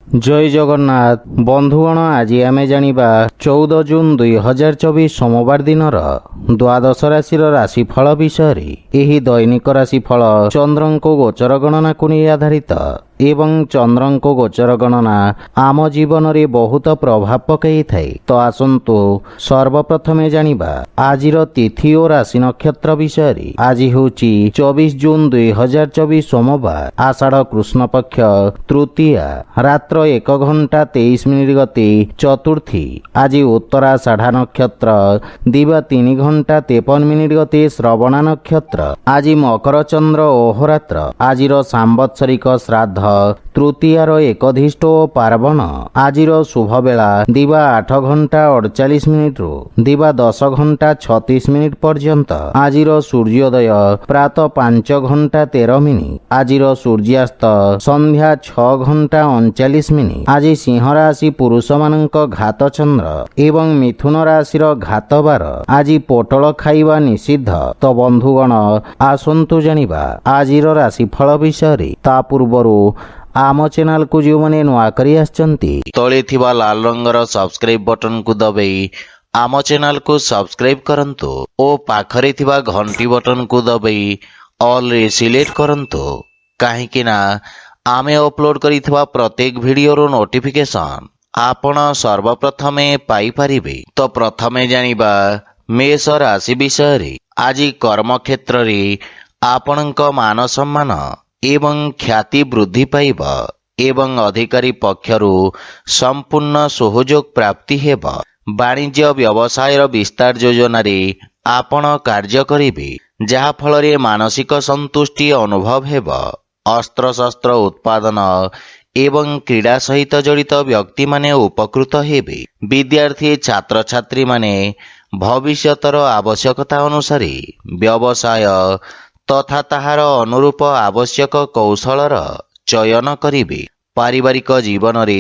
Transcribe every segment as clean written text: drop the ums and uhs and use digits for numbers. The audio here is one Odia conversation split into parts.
जय जगन्नाथ बंधुगण आज आम जानिबा 14 जून 2024 सोमवार दिन द्वादश राशि राशिफल विषय। एही दैनिक राशिफल चंद्रंको गोचर गणना को नहीं आधारित एवं चंद्रंको गोचर गणना आम जीवन रे बहुत प्रभाव पकई थाए। तो आसंतु सर्वप्रथमे जानिबा आजिर तिथि और राशि नक्षत्र विषय। आज होची 24 जून 2024 सोमवार आषाढ़ कृष्ण पक्ष तृतीया रात्र 1 घंटा 23 मिनिट गति चतुर्थी। आज उत्तराषाढ़ नक्षत्र दिवा 3 घंटा 53 मिनिट गति श्रवणा नक्षत्र। आज मकर चंद्र ओहरात्र। आजिर सांवत्सरिक श्राद्ध तृतीयार एकधिष्ट और पार्वण। आजिर शुभ बेला दिवा 8 घंटा 48 मिनिट रु दिवा 10 घंटा 36 मिनिट पर्यंत। आजिर सूर्योदय प्रातः 5 घंटा 13 मिनिट। आजिर सूर्यास्त संध्या 6 घंटा 39 मिनिट। आज सिंह राशि पुरुष मानक घात चंद्र एवं मिथुन राशि घात बार। आज पोटल खाइबा निषिद्ध। तो बंधुगण आसंतु जानिबा आजिर राशिफल विषय। ता पूर्वरु आम चैनल को जो मैंने नुआ करी आछंती तळे थिबा लाल रंगर सब्सक्राइब बटन को दबाई आम चैनल को सब्सक्राइब करंतु ओ पाखरे थिबा घंटी बटन को दबाई ऑल रे सिलेक्ट करंतु काहेकि ना आमे अपलोड करिथिबा प्रत्येक वीडियोर नोटिफिकेशन आपण सर्वप्रथमे पाई परिबे। तो प्रथमे जानिबा मेष राशि विषय। आज कर्म क्षेत्र रे आपणक मान सम्मान एवं ख्याति वृद्धि पाइब एवं अधिकारी पक्षरु संपूर्ण सहयोग प्राप्ति हेब। वाणिज्य व्यवसायर विस्तार योजना रे आपण कार्य करिबे जहा फल रे मानसिक संतुष्टि अनुभव हेब। अस्त्र शस्त्र उत्पादन एवं क्रीड़ा सहित जड़ित व्यक्ति माने उपकृत हेबे। विद्यार्थी छात्र छात्री माने भविष्यतर आवश्यकता अनुसार व्यवसाय तथा ताहार अनुरूप आवश्यक कौशलर चयन करिबे। पारिवारिक जीवन रे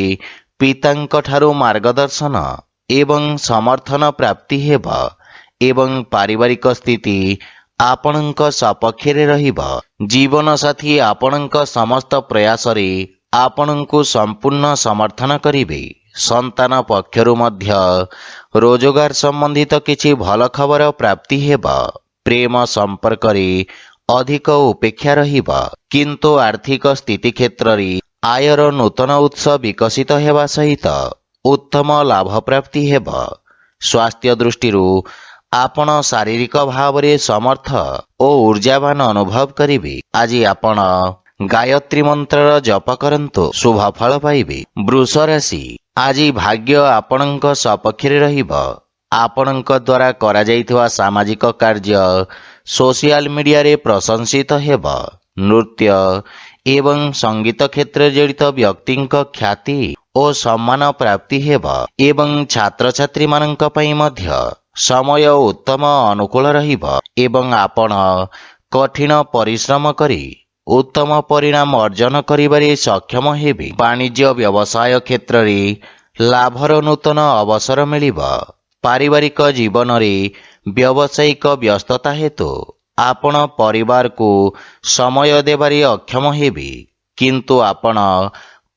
पितांक ठारू मार्गदर्शन एवं समर्थन प्राप्ति हेब एवं पारिवारिक स्थिति आपणक सपक्षरे रहिब। जीवन साथी आपणक समस्त प्रयास रे आपणकु संपूर्ण समर्थन करिबे। संतान पक्षरु मध्य रोजगार संबंधित किछि भल खबर प्राप्ति हेब। प्रेम संपर्क रे अधिक उपेक्षा रहिब किंतु आर्थिक स्थिति क्षेत्र रे आयर नूतन उत्स विकसित हेबा सहित उत्तम लाभ प्राप्ति हेब। स्वास्थ्य दृष्टि आपण शारीरिक भाव रे समर्थ और ऊर्जावान अनुभव करिबे। आज आपण गायत्री मंत्र जप करंतु शुभ फल पाइबे। वृष राशि। आज भाग्य आपणक सपक्षरे रहिब। आपणक द्वारा करा जाइथिबा सामाजिक कार्य सोशल मीडिया रे प्रशंसित हेब। नृत्य एवं संगीत क्षेत्र जड़ित व्यक्तिंक ख्याति और सम्मान प्राप्ति हेब एवं छात्र छात्री मानक पई मध्य समय उत्तम अनुकूल रहिब एवं आपण कठिन परिश्रम करी उत्तम परिणाम अर्जन करिबारे सक्षम हेबे। वाणिज्य व्यवसाय क्षेत्र रे लाभर नूतन अवसर मिलिब। पारिवारिक जीवन रे व्यावसायिक व्यस्तता हेतु आपण परिवार को समय देबारे अक्षम हेबे किंतु आपण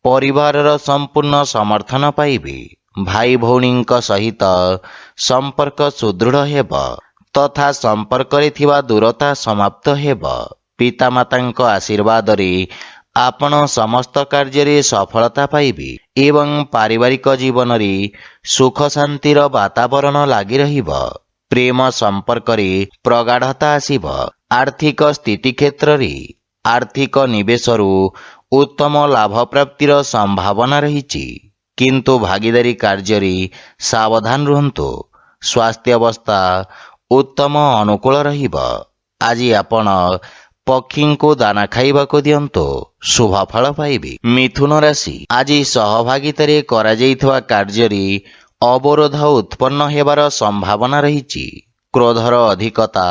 परिवारर संपूर्ण समर्थन पाइबे। भाई भौणींक सहित संपर्क सुदृढ़ हेब तथा संपर्क रे थिबा दूरता समाप्त हेब। पितामातांक आशीर्वाद रे आपण समस्त कार्य रे सफलता पाइबे एवं पारिवारिक जीवन रे सुख शांतिर वातावरण लागि रहिब। प्रेम संपर्क रे प्रगाढ़ता आसीब। आर्थिक स्थिति क्षेत्र रे आर्थिक निवेशरु उत्तम लाभ प्राप्तिर संभावना रहिछि किंतु भागीदारी कार्य रे सावधान रहंतु। स्वास्थ्य अवस्था उत्तम अनुकूल रहिब। आज आपण पक्षी को दाना खाइबा को दियंतु शुभ फल पाइबे। मिथुन राशि। आज सहभागितारे करा जाइथवा कार्य रे अवरोध उत्पन्न हेबार संभावना रहिछि। क्रोधर अधिकता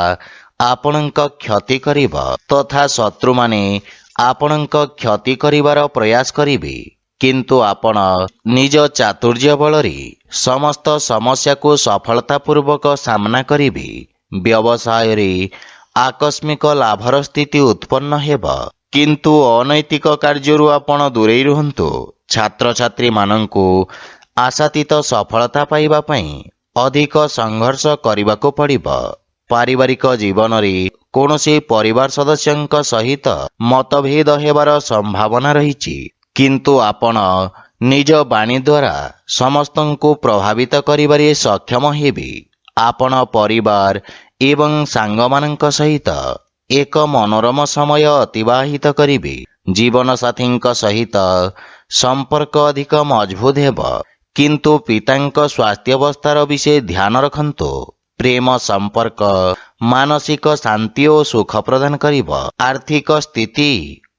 आपणक क्षति करिब तथा शत्रु माने आपणक क्षति करिबार प्रयास करिबे किंतु आपण निज चातुर्य बल रे समस्त समस्या को सफलता पूर्वक सामना करिबे। व्यवसाय रे आकस्मिक लाभर स्थिति उत्पन्न हेब କିନ୍ତୁ ଅନୈତିକ କାର୍ଯ୍ୟରୁ ଆପଣ ଦୂରେଇ ରୁହନ୍ତୁ। ଛାତ୍ରଛାତ୍ରୀମାନଙ୍କୁ ଆଶାତୀତ ସଫଳତା ପାଇବା ପାଇଁ ଅଧିକ ସଂଘର୍ଷ କରିବାକୁ ପଡ଼ିବ। ପାରିବାରିକ ଜୀବନରେ କୌଣସି ପରିବାର ସଦସ୍ୟଙ୍କ ସହିତ ମତଭେଦ ହେବାର ସମ୍ଭାବନା ରହିଛି, କିନ୍ତୁ ଆପଣ ନିଜ ବାଣୀ ଦ୍ୱାରା ସମସ୍ତଙ୍କୁ ପ୍ରଭାବିତ କରିବାରେ ସକ୍ଷମ ହେବେ। ଆପଣ ପରିବାର ଏବଂ ସାଙ୍ଗମାନଙ୍କ ସହିତ ଏକ ମନୋରମ ସମୟ ଅତିବାହିତ କରିବେ। ଜୀବନସାଥୀଙ୍କ ସହିତ ସମ୍ପର୍କ ଅଧିକ ମଜବୁତ ହେବ, କିନ୍ତୁ ପିତାଙ୍କ ସ୍ୱାସ୍ଥ୍ୟାବସ୍ଥାର ବିଷୟ ଧ୍ୟାନ ରଖନ୍ତୁ। ପ୍ରେମ ସମ୍ପର୍କ ମାନସିକ ଶାନ୍ତି ଓ ସୁଖ ପ୍ରଦାନ କରିବ। ଆର୍ଥିକ ସ୍ଥିତି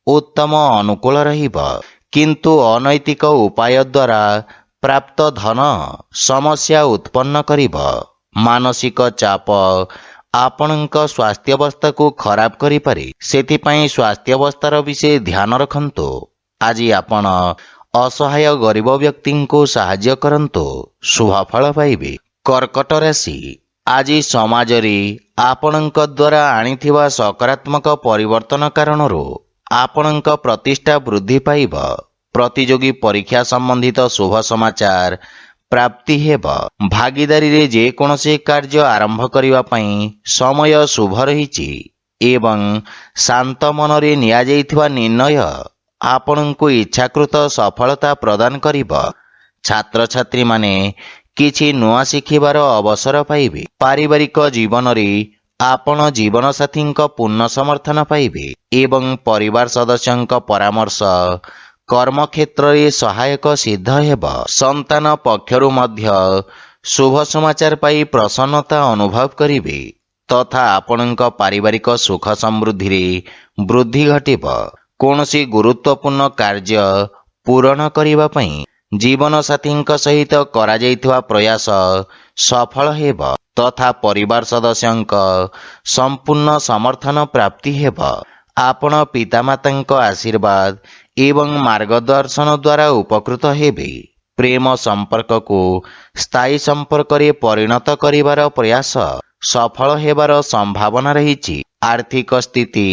ଉତ୍ତମ ଅନୁକୂଳ ରହିବ, କିନ୍ତୁ ଅନୈତିକ ଉପାୟ ଦ୍ୱାରା ପ୍ରାପ୍ତ ଧନ ସମସ୍ୟା ଉତ୍ପନ୍ନ କରିବ। ମାନସିକ ଚାପ ଆପଣଙ୍କ ସ୍ୱାସ୍ଥ୍ୟାବସ୍ଥାକୁ ଖରାପ କରିପାରେ, ସେଥିପାଇଁ ସ୍ୱାସ୍ଥ୍ୟାବସ୍ଥାର ବିଷୟ ଧ୍ୟାନ ରଖନ୍ତୁ। ଆଜି ଆପଣ ଅସହାୟ ଗରିବ ବ୍ୟକ୍ତିଙ୍କୁ ସାହାଯ୍ୟ କରନ୍ତୁ, ଶୁଭ ଫଳ ପାଇବେ। କର୍କଟ ରାଶି, ଆଜି ସମାଜରେ ଆପଣଙ୍କ ଦ୍ୱାରା ଆଣିଥିବା ସକାରାତ୍ମକ ପରିବର୍ତ୍ତନ କାରଣରୁ ଆପଣଙ୍କ ପ୍ରତିଷ୍ଠା ବୃଦ୍ଧି ପାଇବ। ପ୍ରତିଯୋଗୀ ପରୀକ୍ଷା ସମ୍ବନ୍ଧିତ ଶୁଭ ସମାଚାର ପ୍ରାପ୍ତି ହେବ। ଭାଗିଦାରୀରେ ଯେକୌଣସି କାର୍ଯ୍ୟ ଆରମ୍ଭ କରିବା ପାଇଁ ସମୟ ଶୁଭ ରହିଛି ଏବଂ ଶାନ୍ତ ମନରେ ନିଆଯାଇଥିବା ନିର୍ଣ୍ଣୟ ଆପଣଙ୍କୁ ଇଚ୍ଛାକୃତ ସଫଳତା ପ୍ରଦାନ କରିବ। ଛାତ୍ରଛାତ୍ରୀମାନେ କିଛି ନୂଆ ଶିଖିବାର ଅବସର ପାଇବେ। ପାରିବାରିକ ଜୀବନରେ ଆପଣ ଜୀବନସାଥୀଙ୍କ ପୂର୍ଣ୍ଣ ସମର୍ଥନ ପାଇବେ ଏବଂ ପରିବାର ସଦସ୍ୟଙ୍କ ପରାମର୍ଶ କର୍ମକ୍ଷେତ୍ରରେ ସହାୟକ ସିଦ୍ଧ ହେବ। ସନ୍ତାନ ପକ୍ଷରୁ ମଧ୍ୟ ଶୁଭ ସମାଚାର ପାଇ ପ୍ରସନ୍ନତା ଅନୁଭବ କରିବେ ତଥା ଆପଣଙ୍କ ପାରିବାରିକ ସୁଖ ସମୃଦ୍ଧିରେ ବୃଦ୍ଧି ଘଟିବ। କୌଣସି ଗୁରୁତ୍ୱପୂର୍ଣ୍ଣ କାର୍ଯ୍ୟ ପୂରଣ କରିବା ପାଇଁ ଜୀବନସାଥୀଙ୍କ ସହିତ କରାଯାଇଥିବା ପ୍ରୟାସ ସଫଳ ହେବ ତଥା ପରିବାର ସଦସ୍ୟଙ୍କ ସମ୍ପୂର୍ଣ୍ଣ ସମର୍ଥନ ପ୍ରାପ୍ତି ହେବ। ଆପଣ ପିତାମାତାଙ୍କ ଆଶୀର୍ବାଦ ଏବଂ ମାର୍ଗଦର୍ଶନ ଦ୍ୱାରା ଉପକୃତ ହେବେ। ପ୍ରେମ ସମ୍ପର୍କକୁ ସ୍ଥାୟୀ ସମ୍ପର୍କରେ ପରିଣତ କରିବାର ପ୍ରୟାସ ସଫଳ ହେବାର ସମ୍ଭାବନା ରହିଛି। ଆର୍ଥିକ ସ୍ଥିତି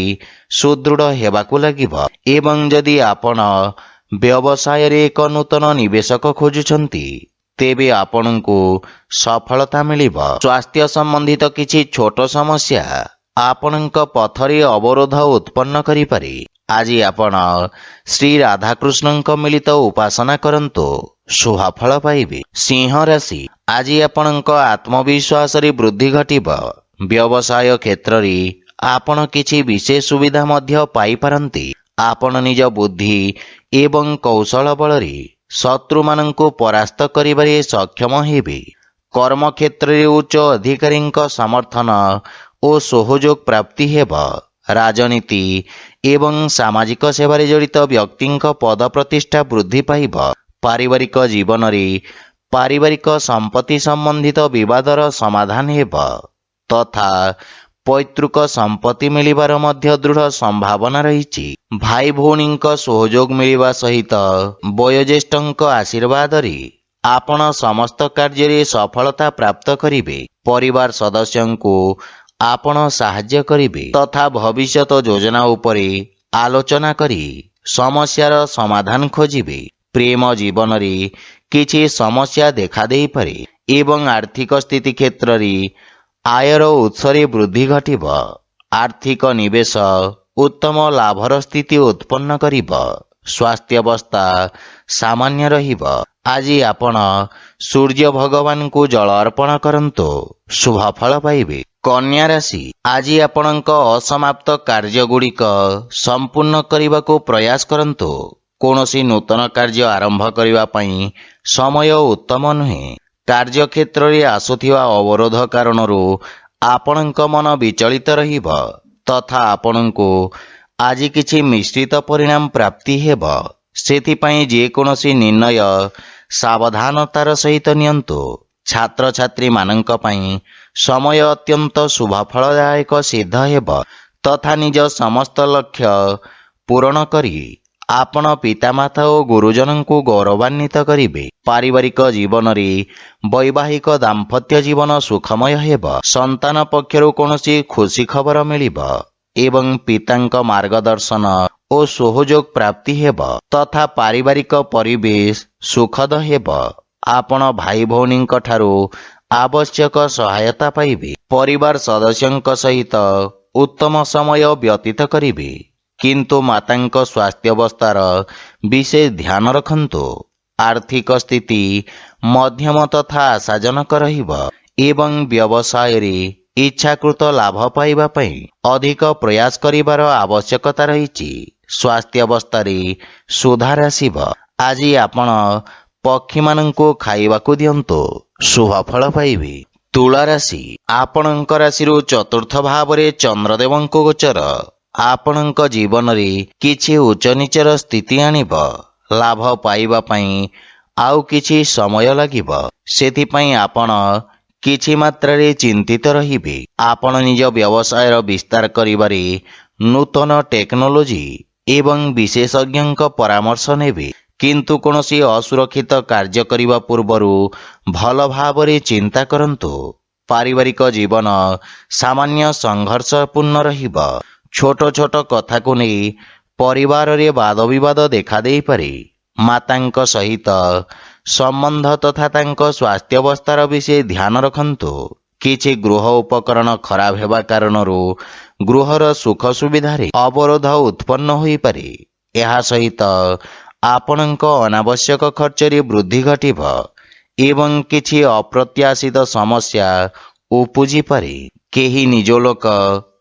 ସୁଦୃଢ଼ ହେବାକୁ ଲାଗିବ ଏବଂ ଯଦି ଆପଣ ବ୍ୟବସାୟରେ ଏକ ନୂତନ ନିବେଶକ ଖୋଜୁଛନ୍ତି, ତେବେ ଆପଣଙ୍କୁ ସଫଳତା ମିଳିବ। ସ୍ୱାସ୍ଥ୍ୟ ସମ୍ବନ୍ଧିତ କିଛି ଛୋଟ ସମସ୍ୟା ଆପଣଙ୍କ ପଥରେ ଅବରୋଧ ଉତ୍ପନ୍ନ କରିପାରେ। ଆଜି ଆପଣ ଶ୍ରୀ ରାଧାକୃଷ୍ଣଙ୍କ ମିଳିତ ଉପାସନା କରନ୍ତୁ, ଶୁଭ ଫଳ ପାଇବେ। ସିଂହ ରାଶି, ଆଜି ଆପଣଙ୍କ ଆତ୍ମବିଶ୍ୱାସରେ ବୃଦ୍ଧି ଘଟିବ। ବ୍ୟବସାୟ କ୍ଷେତ୍ରରେ ଆପଣ କିଛି ବିଶେଷ ସୁବିଧା ମଧ୍ୟ ପାଇପାରନ୍ତି। ଆପଣ ନିଜ ବୁଦ୍ଧି ଏବଂ କୌଶଳ ବଳରେ ଶତ୍ରୁମାନଙ୍କୁ ପରାସ୍ତ କରିବାରେ ସକ୍ଷମ ହେବେ। କର୍ମକ୍ଷେତ୍ରରେ ଉଚ୍ଚ ଅଧିକାରୀଙ୍କ ସମର୍ଥନ ଓ ସହଯୋଗ ପ୍ରାପ୍ତି ହେବ। ରାଜନୀତି ଏବଂ ସାମାଜିକ ସେବାରେ ଜଡ଼ିତ ବ୍ୟକ୍ତିଙ୍କ ପଦ ପ୍ରତିଷ୍ଠା ବୃଦ୍ଧି ପାଇବ। ପାରିବାରିକ ଜୀବନରେ ପାରିବାରିକ ସମ୍ପତ୍ତି ସମ୍ବନ୍ଧିତ ବିବାଦର ସମାଧାନ ହେବ ତଥା ପୈତୃକ ସମ୍ପତ୍ତି ମିଳିବାର ମଧ୍ୟ ଦୃଢ଼ ସମ୍ଭାବନା ରହିଛି। ଭାଇ ଭଉଣୀଙ୍କ ସହଯୋଗ ମିଳିବା ସହିତ ବୟୋଜ୍ୟେଷ୍ଠଙ୍କ ଆଶୀର୍ବାଦରେ ଆପଣ ସମସ୍ତ କାର୍ଯ୍ୟରେ ସଫଳତା ପ୍ରାପ୍ତ କରିବେ। ପରିବାର ସଦସ୍ୟଙ୍କୁ ଆପଣ ସାହାଯ୍ୟ କରିବେ ତଥା ଭବିଷ୍ୟତ ଯୋଜନା ଉପରେ ଆଲୋଚନା କରି ସମସ୍ୟାର ସମାଧାନ ଖୋଜିବେ। ପ୍ରେମ ଜୀବନରେ କିଛି ସମସ୍ୟା ଦେଖାଦେଇପାରେ ଏବଂ ଆର୍ଥିକ ସ୍ଥିତି କ୍ଷେତ୍ରରେ ଆୟର ଉତ୍ସରେ ବୃଦ୍ଧି ଘଟିବ। ଆର୍ଥିକ ନିବେଶ ଉତ୍ତମ ଲାଭର ସ୍ଥିତି ଉତ୍ପନ୍ନ କରିବ। ସ୍ୱାସ୍ଥ୍ୟାବସ୍ଥା ସାମାନ୍ୟ ରହିବ। ଆଜି ଆପଣ ସୂର୍ଯ୍ୟ ଭଗବାନଙ୍କୁ ଜଳ ଅର୍ପଣ କରନ୍ତୁ, ଶୁଭ ଫଳ ପାଇବେ। କନ୍ୟା ରାଶି, ଆଜି ଆପଣଙ୍କ ଅସମାପ୍ତ କାର୍ଯ୍ୟଗୁଡ଼ିକ ସମ୍ପୂର୍ଣ୍ଣ କରିବାକୁ ପ୍ରୟାସ କରନ୍ତୁ। କୌଣସି ନୂତନ କାର୍ଯ୍ୟ ଆରମ୍ଭ କରିବା ପାଇଁ ସମୟ ଉତ୍ତମ ନୁହେଁ। କାର୍ଯ୍ୟକ୍ଷେତ୍ରରେ ଆସୁଥିବା ଅବରୋଧ କାରଣରୁ ଆପଣଙ୍କ ମନ ବିଚଳିତ ରହିବ ତଥା ଆପଣଙ୍କୁ ଆଜି କିଛି ମିଶ୍ରିତ ପରିଣାମ ପ୍ରାପ୍ତି ହେବ। ସେଥିପାଇଁ ଯେକୌଣସି ନିର୍ଣ୍ଣୟ ସାବଧାନତାର ସହିତ ନିଅନ୍ତୁ। ଛାତ୍ରଛାତ୍ରୀମାନଙ୍କ ପାଇଁ ସମୟ ଅତ୍ୟନ୍ତ ଶୁଭଫଳଦାୟକ ସିଦ୍ଧ ହେବ ତଥା ନିଜ ସମସ୍ତ ଲକ୍ଷ୍ୟ ପୂରଣ କରି ଆପଣ ପିତାମାତା ଓ ଗୁରୁଜନଙ୍କୁ ଗୌରବାନ୍ୱିତ କରିବେ। ପାରିବାରିକ ଜୀବନରେ ବୈବାହିକ ଦାମ୍ପତ୍ୟ ଜୀବନ ସୁଖମୟ ହେବ। ସନ୍ତାନ ପକ୍ଷରୁ କୌଣସି ଖୁସି ଖବର ମିଳିବ ଏବଂ ପିତାଙ୍କ ମାର୍ଗଦର୍ଶନ ଓ ସହଯୋଗ ପ୍ରାପ୍ତି ହେବ ତଥା ପାରିବାରିକ ପରିବେଶ ସୁଖଦ ହେବ। ଆପଣ ଭାଇ ଭଉଣୀଙ୍କ ଠାରୁ ଆବଶ୍ୟକ ସହାୟତା ପାଇବେ। ପରିବାର ସଦସ୍ୟଙ୍କ ସହିତ ଉତ୍ତମ ସମୟ ବ୍ୟତୀତ କରିବେ। କିନ୍ତୁ ମାତାଙ୍କ ସ୍ୱାସ୍ଥ୍ୟାବସ୍ଥାର ବିଶେଷ ଧ୍ୟାନ ରଖନ୍ତୁ। ଆର୍ଥିକ ସ୍ଥିତି ମଧ୍ୟମ ତଥା ଆଶାଜନକ ରହିବ ଏବଂ ବ୍ୟବସାୟରେ ଇଚ୍ଛାକୃତ ଲାଭ ପାଇବା ପାଇଁ ଅଧିକ ପ୍ରୟାସ କରିବାର ଆବଶ୍ୟକତା ରହିଛି। ସ୍ୱାସ୍ଥ୍ୟାବସ୍ଥାରେ ସୁଧାର ଆସିବ। ଆଜି ଆପଣ ପକ୍ଷୀମାନଙ୍କୁ ଖାଇବାକୁ ଦିଅନ୍ତୁ, ଶୁଭଫଳ ପାଇବେ। ତୁଳା ରାଶି, ଆପଣଙ୍କ ରାଶିରୁ ଚତୁର୍ଥ ଭାବରେ ଚନ୍ଦ୍ରଦେବଙ୍କ ଗୋଚର ଆପଣଙ୍କ ଜୀବନରେ କିଛି ଉଚ୍ଚନୀଚର ସ୍ଥିତି ଆଣିବ। ଲାଭ ପାଇବା ପାଇଁ ଆଉ କିଛି ସମୟ ଲାଗିବ। ସେଥିପାଇଁ ଆପଣ କିଛି ମାତ୍ରାରେ ଚିନ୍ତିତ ରହିବେ। ଆପଣ ନିଜ ବ୍ୟବସାୟର ବିସ୍ତାର କରିବାରେ ନୂତନ ଟେକ୍ନୋଲୋଜି ଏବଂ ବିଶେଷଜ୍ଞଙ୍କ ପରାମର୍ଶ ନେବେ। କିନ୍ତୁ କୌଣସି ଅସୁରକ୍ଷିତ କାର୍ଯ୍ୟ କରିବା ପୂର୍ବରୁ ଭଲ ଭାବରେ ଚିନ୍ତା କରନ୍ତୁ। ପାରିବାରିକ ଜୀବନ ସାମାନ୍ୟ ସଂଘର୍ଷପୂର୍ଣ୍ଣ ରହିବ। ଛୋଟ ଛୋଟ କଥାକୁ ନେଇ ପରିବାରରେ ବାଦବିବାଦ ଦେଖାଦେଇପାରେ। ମାତାଙ୍କ ସହିତ ସମ୍ବନ୍ଧ ତଥା ତାଙ୍କ ସ୍ୱାସ୍ଥ୍ୟାବସ୍ଥାର ବିଶେଷ ଧ୍ୟାନ ରଖନ୍ତୁ। କିଛି ଗୃହ ଉପକରଣ ଖରାପ ହେବା କାରଣରୁ ଗୃହର ସୁଖ ସୁବିଧାରେ ଅବରୋଧ ଉତ୍ପନ୍ନ ହୋଇପାରେ। ଏହା ସହିତ ଆପଣଙ୍କ ଅନାବଶ୍ୟକ ଖର୍ଚ୍ଚରେ ବୃଦ୍ଧି ଘଟିବ ଏବଂ କିଛି ଅପ୍ରତ୍ୟାଶିତ ସମସ୍ୟା ଉପୁଜିପାରେ। କେହି ନିଜ ଲୋକ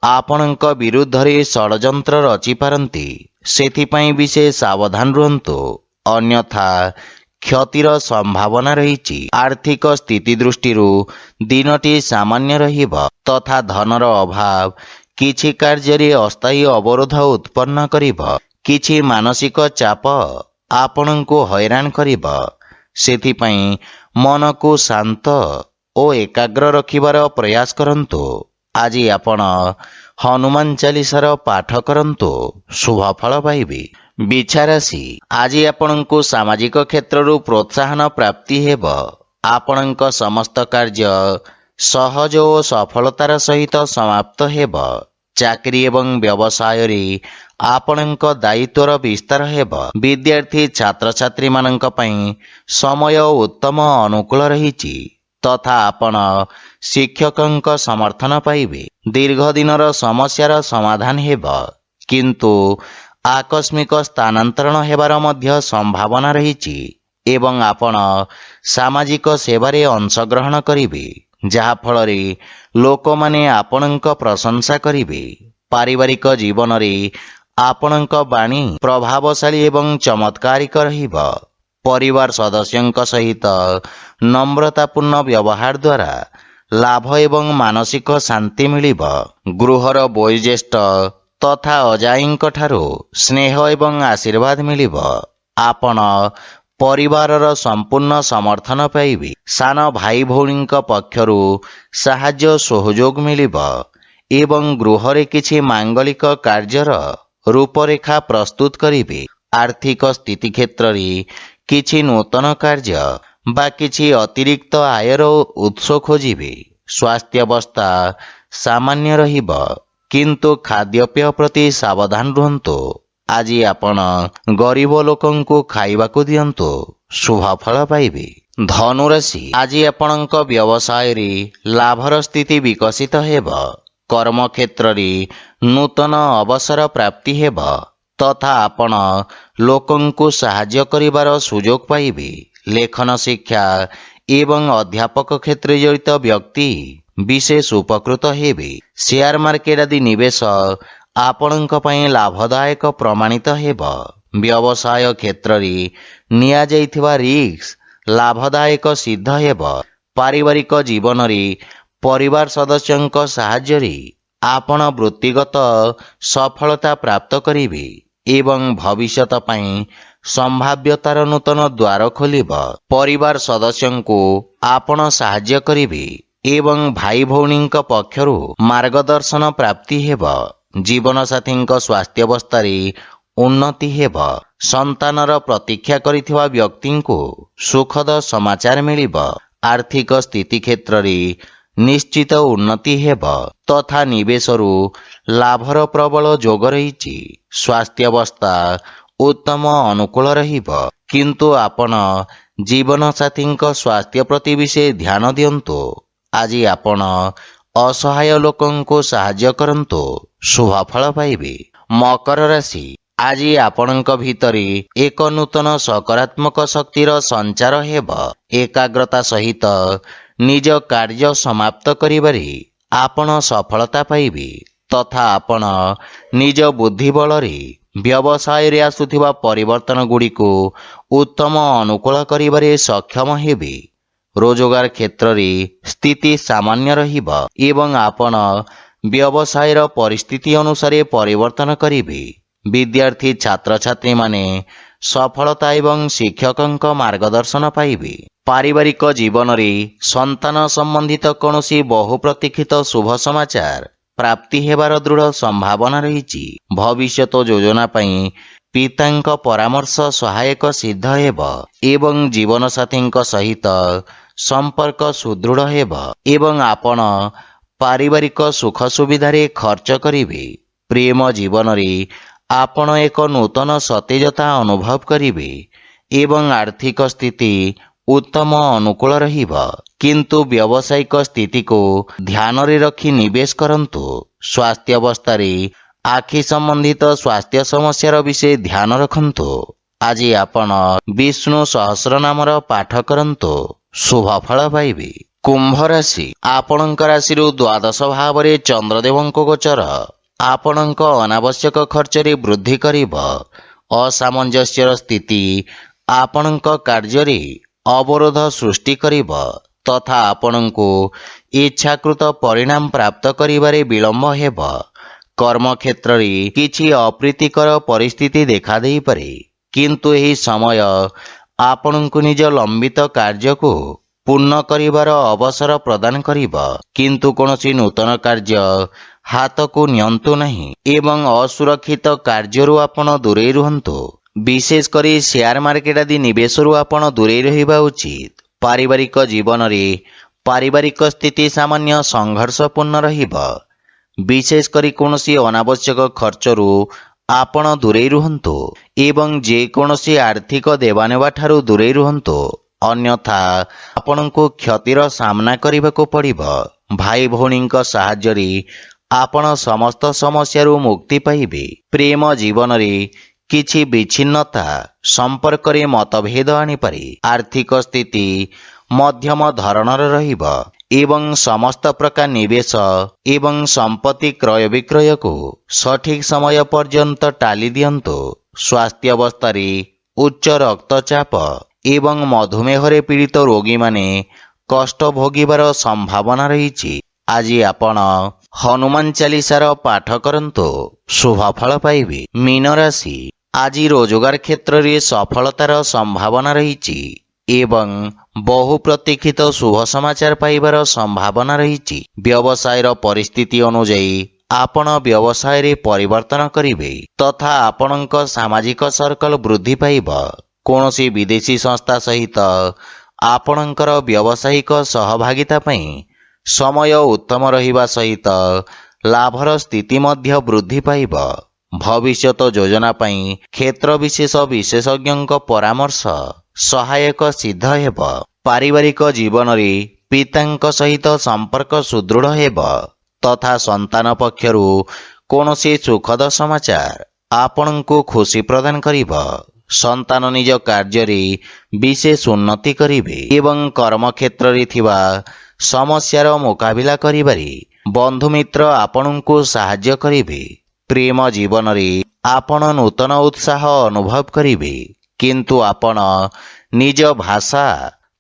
ଆପଣଙ୍କ ବିରୁଦ୍ଧରେ ଷଡ଼ଯନ୍ତ୍ର ରଚିପାରନ୍ତି। ସେଥିପାଇଁ ବିଶେଷ ସାବଧାନ ରୁହନ୍ତୁ, ଅନ୍ୟଥା କ୍ଷତିର ସମ୍ଭାବନା ରହିଛି। ଆର୍ଥିକ ସ୍ଥିତି ଦୃଷ୍ଟିରୁ ଦିନଟି ସାମାନ୍ୟ ରହିବ ତଥା ଧନର ଅଭାବ କିଛି କାର୍ଯ୍ୟରେ ଅସ୍ଥାୟୀ ଅବରୋଧ ଉତ୍ପନ୍ନ କରିବ। କିଛି ମାନସିକ ଚାପ ଆପଣଙ୍କୁ ହଇରାଣ କରିବ। ସେଥିପାଇଁ ମନକୁ ଶାନ୍ତ ଓ ଏକାଗ୍ର ରଖିବାର ପ୍ରୟାସ କରନ୍ତୁ। ଆଜି ଆପଣ ହନୁମାନ ଚାଳିଶାର ପାଠ କରନ୍ତୁ, ଶୁଭଫଳ ପାଇବେ। ବିଛା ରାଶି, ଆଜି ଆପଣଙ୍କୁ ସାମାଜିକ କ୍ଷେତ୍ରରୁ ପ୍ରୋତ୍ସାହନ ପ୍ରାପ୍ତି ହେବ। ଆପଣଙ୍କ ସମସ୍ତ କାର୍ଯ୍ୟ ସହଜ ଓ ସଫଳତାର ସହିତ ସମାପ୍ତ ହେବ। ଚାକିରି ଏବଂ ବ୍ୟବସାୟରେ ଆପଣଙ୍କ ଦାୟିତ୍ୱର ବିସ୍ତାର ହେବ। ବିଦ୍ୟାର୍ଥୀ ଛାତ୍ରଛାତ୍ରୀମାନଙ୍କ ପାଇଁ ସମୟ ଉତ୍ତମ ଅନୁକୂଳ ରହିଛି ତଥା ଆପଣ ଶିକ୍ଷକଙ୍କ ସମର୍ଥନ ପାଇବେ। ଦୀର୍ଘ ଦିନର ସମସ୍ୟାର ସମାଧାନ ହେବ, କିନ୍ତୁ ଆକସ୍ମିକ ସ୍ଥାନାନ୍ତରଣ ହେବାର ମଧ୍ୟ ସମ୍ଭାବନା ରହିଛି ଏବଂ ଆପଣ ସାମାଜିକ ସେବାରେ ଅଂଶଗ୍ରହଣ କରିବେ, ଯାହାଫଳରେ ଲୋକମାନେ ଆପଣଙ୍କ ପ୍ରଶଂସା କରିବେ। ପାରିବାରିକ ଜୀବନରେ ଆପଣଙ୍କ ବାଣୀ ପ୍ରଭାବଶାଳୀ ଏବଂ ଚମତ୍କାରିକ ରହିବ। ପରିବାର ସଦସ୍ୟଙ୍କ ସହିତ নম্ରତାପୂର୍ଣ୍ଣ ବ୍ୟବହାର ଦ୍ୱାରା ଲାଭ ଏବଂ ମାନସିକ ଶାନ୍ତି ମିଳିବ। ଗୃହର ବୟୋଜ୍ୟେଷ୍ଠ ତଥା ଅଜାଈଙ୍କ ଠାରୁ ସ୍ନେହ ଏବଂ ଆଶୀର୍ବାଦ ମିଳିବ। ଆପଣ ପରିବାରର ସମ୍ପୂର୍ଣ୍ଣ ସମର୍ଥନ ପାଇବେ। ସାନ ଭାଇ ଭଉଣୀଙ୍କ ପକ୍ଷରୁ ସାହାଯ୍ୟ ସହଯୋଗ ମିଳିବ ଏବଂ ଗୃହରେ କିଛି ମାଙ୍ଗଳିକ କାର୍ଯ୍ୟର ରୂପରେଖା ପ୍ରସ୍ତୁତ କରିବେ। ଆର୍ଥିକ ସ୍ଥିତି କ୍ଷେତ୍ରରେ କିଛି ନୂତନ କାର୍ଯ୍ୟ ବା କିଛି ଅତିରିକ୍ତ ଆୟର ଉତ୍ସ ଖୋଜିବେ। ସ୍ୱାସ୍ଥ୍ୟାବସ୍ଥା ସାମାନ୍ୟ ରହିବ, କିନ୍ତୁ ଖାଦ୍ୟପେୟ ପ୍ରତି ସାବଧାନ ରୁହନ୍ତୁ। ଆଜି ଆପଣ ଗରିବ ଲୋକଙ୍କୁ ଖାଇବାକୁ ଦିଅନ୍ତୁ, ଶୁଭଫଳ ପାଇବେ। ଧନୁରାଶି, ଆଜି ଆପଣଙ୍କ ବ୍ୟବସାୟରେ ଲାଭର ସ୍ଥିତି ବିକଶିତ ହେବ। କର୍ମକ୍ଷେତ୍ରରେ ନୂତନ ଅବସର ପ୍ରାପ୍ତି ହେବ ତଥା ଆପଣ ଲୋକଙ୍କୁ ସାହାଯ୍ୟ କରିବାର ସୁଯୋଗ ପାଇବେ। ଲେଖନ ଶିକ୍ଷା ଏବଂ ଅଧ୍ୟାପକ କ୍ଷେତ୍ରରେ ଜଡ଼ିତ ବ୍ୟକ୍ତି ବିଶେଷ ଉପକୃତ ହେବେ। ସେୟାର ମାର୍କେଟ ଆଦି ନିବେଶ ଆପଣଙ୍କ ପାଇଁ ଲାଭଦାୟକ ପ୍ରମାଣିତ ହେବ। ବ୍ୟବସାୟ କ୍ଷେତ୍ରରେ ନିଆଯାଇଥିବା ରିସ୍କ ଲାଭଦାୟକ ସିଦ୍ଧ ହେବ। ପାରିବାରିକ ଜୀବନରେ ପରିବାର ସଦସ୍ୟଙ୍କ ସାହାଯ୍ୟରେ ଆପଣ ବୃତ୍ତିଗତ ସଫଳତା ପ୍ରାପ୍ତ କରିବେ ଏବଂ ଭବିଷ୍ୟତ ପାଇଁ ସମ୍ଭାବ୍ୟତାର ନୂତନ ଦ୍ୱାର ଖୋଲିବ। ପରିବାର ସଦସ୍ୟଙ୍କୁ ଆପଣ ସାହାଯ୍ୟ କରିବେ ଏବଂ ଭାଇ ଭଉଣୀଙ୍କ ପକ୍ଷରୁ ମାର୍ଗଦର୍ଶନ ପ୍ରାପ୍ତି ହେବ। ଜୀବନସାଥୀଙ୍କ ସ୍ୱାସ୍ଥ୍ୟାବସ୍ଥାରେ ଉନ୍ନତି ହେବ। ସନ୍ତାନର ପ୍ରତୀକ୍ଷା କରିଥିବା ବ୍ୟକ୍ତିଙ୍କୁ ସୁଖଦ ସମାଚାର ମିଳିବ। ଆର୍ଥିକ ସ୍ଥିତି କ୍ଷେତ୍ରରେ ନିଶ୍ଚିତ ଉନ୍ନତି ହେବ ତଥା ନିବେଶରୁ ଲାଭର ପ୍ରବଳ ଯୋଗ ରହିଛି। ସ୍ୱାସ୍ଥ୍ୟାବସ୍ଥା ଉତ୍ତମ ଅନୁକୂଳ ରହିବ, କିନ୍ତୁ ଆପଣ ଜୀବନସାଥୀଙ୍କ ସ୍ୱାସ୍ଥ୍ୟ ପ୍ରତି ବିଶେଷ ଧ୍ୟାନ ଦିଅନ୍ତୁ। ଆଜି ଆପଣ ଅସହାୟ ଲୋକଙ୍କୁ ସାହାଯ୍ୟ କରନ୍ତୁ, ଶୁଭ ଫଳ ପାଇବେ। ମକର ରାଶି, ଆଜି ଆପଣଙ୍କ ଭିତରେ ଏକ ନୂତନ ସକାରାତ୍ମକ ଶକ୍ତିର ସଞ୍ଚାର ହେବ। ଏକାଗ୍ରତା ସହିତ ନିଜ କାର୍ଯ୍ୟ ସମାପ୍ତ କରିବାରେ ଆପଣ ସଫଳତା ପାଇବେ ତଥା ଆପଣ ନିଜ ବୁଦ୍ଧି ବଳରେ ବ୍ୟବସାୟରେ ଆସୁଥିବା ପରିବର୍ତ୍ତନ ଗୁଡ଼ିକୁ ଉତ୍ତମ ଅନୁକୂଳ କରିବାରେ ସକ୍ଷମ ହେବେ। ରୋଜଗାର କ୍ଷେତ୍ରରେ ସ୍ଥିତି ସାମାନ୍ୟ ରହିବ ଏବଂ ଆପଣ ବ୍ୟବସାୟର ପରିସ୍ଥିତି ଅନୁସାରେ ପରିବର୍ତ୍ତନ କରିବେ। ବିଦ୍ୟାର୍ଥୀ ଛାତ୍ରଛାତ୍ରୀମାନେ ସଫଳତା ଏବଂ ଶିକ୍ଷକଙ୍କ ମାର୍ଗଦର୍ଶନ ପାଇବେ। ପାରିବାରିକ ଜୀବନରେ ସନ୍ତାନ ସମ୍ବନ୍ଧିତ କୌଣସି ବହୁ ପ୍ରତୀକ୍ଷିତ ଶୁଭ ସମାଚାର ପ୍ରାପ୍ତି ହେବାର ଦୃଢ଼ ସମ୍ଭାବନା ରହିଛି। ଭବିଷ୍ୟତ ଯୋଜନା ପାଇଁ ପିତାଙ୍କ ପରାମର୍ଶ ସହାୟକ ସିଦ୍ଧ ହେବ ଏବଂ ଜୀବନସାଥୀଙ୍କ ସହିତ ସମ୍ପର୍କ ସୁଦୃଢ଼ ହେବ ଏବଂ ଆପଣ ପାରିବାରିକ ସୁଖ ସୁବିଧାରେ ଖର୍ଚ୍ଚ କରିବେ। ପ୍ରେମ ଜୀବନରେ ଆପଣ ଏକ ନୂତନ ସତେଜତା ଅନୁଭବ କରିବେ ଏବଂ ଆର୍ଥିକ ସ୍ଥିତି ଉତ୍ତମ ଅନୁକୂଳ ରହିବ, କିନ୍ତୁ ବ୍ୟବସାୟିକ ସ୍ଥିତିକୁ ଧ୍ୟାନରେ ରଖି ନିବେଶ କରନ୍ତୁ। ସ୍ୱାସ୍ଥ୍ୟାବସ୍ଥାରେ ଆଖି ସମ୍ବନ୍ଧିତ ସ୍ୱାସ୍ଥ୍ୟ ସମସ୍ୟାର ବିଶେଷ ଧ୍ୟାନ ରଖନ୍ତୁ। ଆଜି ଆପଣ ବିଷ୍ଣୁ ସହସ୍ରନାମର ପାଠ କରନ୍ତୁ, ଶୁଭ ଫଳ ପାଇବେ। କୁମ୍ଭ ରାଶି, ଆପଣଙ୍କ ରାଶିରୁ ଦ୍ୱାଦଶ ଭାବରେ ଚନ୍ଦ୍ରଦେବଙ୍କ ଗୋଚର ଆପଣଙ୍କ ଅନାବଶ୍ୟକ ଖର୍ଚ୍ଚରେ ବୃଦ୍ଧି କରିବ। ଅସାମଞ୍ଜସ୍ୟର ସ୍ଥିତି ଆପଣଙ୍କ କାର୍ଯ୍ୟରେ ଅବରୋଧ ସୃଷ୍ଟି କରିବ ତଥା ଆପଣଙ୍କୁ ଇଚ୍ଛାକୃତ ପରିଣାମ ପ୍ରାପ୍ତ କରିବାରେ ବିଳମ୍ବ ହେବ। କର୍ମକ୍ଷେତ୍ରରେ କିଛି ଅପ୍ରୀତିକର ପରିସ୍ଥିତି ଦେଖାଦେଇପାରେ, କିନ୍ତୁ ଏହି ସମୟ ଆପଣଙ୍କୁ ନିଜ ଲମ୍ବିତ କାର୍ଯ୍ୟକୁ ପୂର୍ଣ୍ଣ କରିବାର ଅବସର ପ୍ରଦାନ କରିବ। କିନ୍ତୁ କୌଣସି ନୂତନ କାର୍ଯ୍ୟ ହାତକୁ ନିଅନ୍ତୁ ନାହିଁ ଏବଂ ଅସୁରକ୍ଷିତ କାର୍ଯ୍ୟରୁ ଆପଣ ଦୂରେଇ ରୁହନ୍ତୁ। ବିଶେଷ କରି ସେୟାର ମାର୍କେଟ ଆଦି ନିବେଶରୁ ଆପଣ ଦୂରେଇ ରହିବା ଉଚିତ। ପାରିବାରିକ ଜୀବନରେ ପାରିବାରିକ ସ୍ଥିତି ସାମାନ୍ୟ ସଂଘର୍ଷପୂର୍ଣ୍ଣ ରହିବ। ବିଶେଷ କରି କୌଣସି ଅନାବଶ୍ୟକ ଖର୍ଚ୍ଚରୁ ଆପଣ ଦୂରେଇ ରୁହନ୍ତୁ ଏବଂ ଯେକୌଣସି ଆର୍ଥିକ ଦେବାନେବା ଠାରୁ ଦୂରେଇ ରୁହନ୍ତୁ, ଅନ୍ୟଥା ଆପଣଙ୍କୁ କ୍ଷତିର ସାମ୍ନା କରିବାକୁ ପଡ଼ିବ। ଭାଇ ଭଉଣୀଙ୍କ ସାହାଯ୍ୟରେ ଆପଣ ସମସ୍ତ ସମସ୍ୟାରୁ ମୁକ୍ତି ପାଇବେ। ପ୍ରେମ ଜୀବନରେ କିଛି ବିଚ୍ଛିନ୍ନତା ସମ୍ପର୍କରେ ମତଭେଦ ଆଣିପାରେ। ଆର୍ଥିକ ସ୍ଥିତି ମଧ୍ୟମ ଧରଣର ରହିବ ଏବଂ ସମସ୍ତ ପ୍ରକାର ନିବେଶ ଏବଂ ସମ୍ପତ୍ତି କ୍ରୟ ବିକ୍ରୟକୁ ସଠିକ ସମୟ ପର୍ଯ୍ୟନ୍ତ ଟାଳି ଦିଅନ୍ତୁ। ସ୍ୱାସ୍ଥ୍ୟାବସ୍ଥାରେ ଉଚ୍ଚ ରକ୍ତଚାପ ଏବଂ ମଧୁମେହରେ ପୀଡ଼ିତ ରୋଗୀମାନେ କଷ୍ଟ ଭୋଗିବାର ସମ୍ଭାବନା ରହିଛି। ଆଜି ଆପଣ ହନୁମାନ ଚାଳିଶାର ପାଠ କରନ୍ତୁ, ଶୁଭ ଫଳ ପାଇବେ। ମୀନ ରାଶି, ଆଜି ରୋଜଗାର କ୍ଷେତ୍ରରେ ସଫଳତାର ସମ୍ଭାବନା ରହିଛି ଏବଂ ବହୁ ପ୍ରତୀକ୍ଷିତ ଶୁଭ ସମାଚାର ପାଇବାର ସମ୍ଭାବନା ରହିଛି। ବ୍ୟବସାୟର ପରିସ୍ଥିତି ଅନୁଯାୟୀ ଆପଣ ବ୍ୟବସାୟରେ ପରିବର୍ତ୍ତନ କରିବେ ତଥା ଆପଣଙ୍କ ସାମାଜିକ ସର୍କଲ ବୃଦ୍ଧି ପାଇବ। କୌଣସି ବିଦେଶୀ ସଂସ୍ଥା ସହିତ ଆପଣଙ୍କର ବ୍ୟବସାୟିକ ସହଭାଗିତା ପାଇଁ ସମୟ ଉତ୍ତମ ରହିବା ସହିତ ଲାଭର ସ୍ଥିତି ମଧ୍ୟ ବୃଦ୍ଧି ପାଇବ। ଭବିଷ୍ୟତ ଯୋଜନା ପାଇଁ କ୍ଷେତ୍ର ବିଶେଷ ବିଶେଷଜ୍ଞଙ୍କ ପରାମର୍ଶ ସହାୟକ ସିଦ୍ଧ ହେବ। ପାରିବାରିକ ଜୀବନରେ ପିତାଙ୍କ ସହିତ ସମ୍ପର୍କ ସୁଦୃଢ଼ ହେବ ତଥା ସନ୍ତାନ ପକ୍ଷରୁ କୌଣସି ସୁଖଦ ସମାଚାର ଆପଣଙ୍କୁ ଖୁସି ପ୍ରଦାନ କରିବ। ସନ୍ତାନ ନିଜ କାର୍ଯ୍ୟରେ ବିଶେଷ ଉନ୍ନତି କରିବେ ଏବଂ କର୍ମକ୍ଷେତ୍ରରେ ଥିବା ସମସ୍ୟାର ମୁକାବିଲା କରିବାରେ ବନ୍ଧୁମିତ୍ର ଆପଣଙ୍କୁ ସାହାଯ୍ୟ କରିବେ। ପ୍ରେମ ଜୀବନରେ ଆପଣ ନୂତନ ଉତ୍ସାହ ଅନୁଭବ କରିବେ, କିନ୍ତୁ ଆପଣ ନିଜ ଭାଷା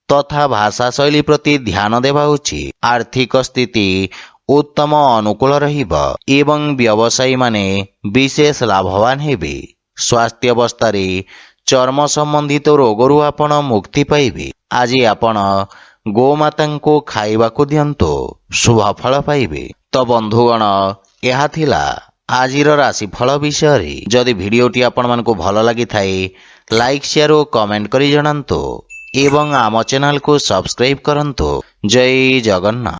ତଥା ଭାଷା ଶୈଳୀ ପ୍ରତି ଧ୍ୟାନ ଦେବା ଉଚିତ। ଆର୍ଥିକ ସ୍ଥିତି ଉତ୍ତମ ଅନୁକୂଳ ରହିବ ଏବଂ ବ୍ୟବସାୟୀମାନେ ବିଶେଷ ଲାଭବାନ ହେବେ। ସ୍ୱାସ୍ଥ୍ୟାବସ୍ଥାରେ ଚର୍ମ ସମ୍ବନ୍ଧିତ ରୋଗରୁ ଆପଣ ମୁକ୍ତି ପାଇବେ। ଆଜି ଆପଣ ଗୋମାତାଙ୍କୁ ଖାଇବାକୁ ଦିଅନ୍ତୁ, ଶୁଭ ଫଳ ପାଇବେ। ତ ବନ୍ଧୁଗଣ, ଏହା ଥିଲା ଆଜିର ରାଶିଫଳ ବିଷୟରେ। ଯଦି ଭିଡ଼ିଓଟି ଆପଣମାନଙ୍କୁ ଭଲ ଲାଗିଥାଏ, ଲାଇକ୍ ସେୟାର ଓ କମେଣ୍ଟ କରି ଜଣାନ୍ତୁ ଏବଂ ଆମ ଚ୍ୟାନେଲକୁ ସବସ୍କ୍ରାଇବ୍ କରନ୍ତୁ। ଜୟ ଜଗନ୍ନାଥ।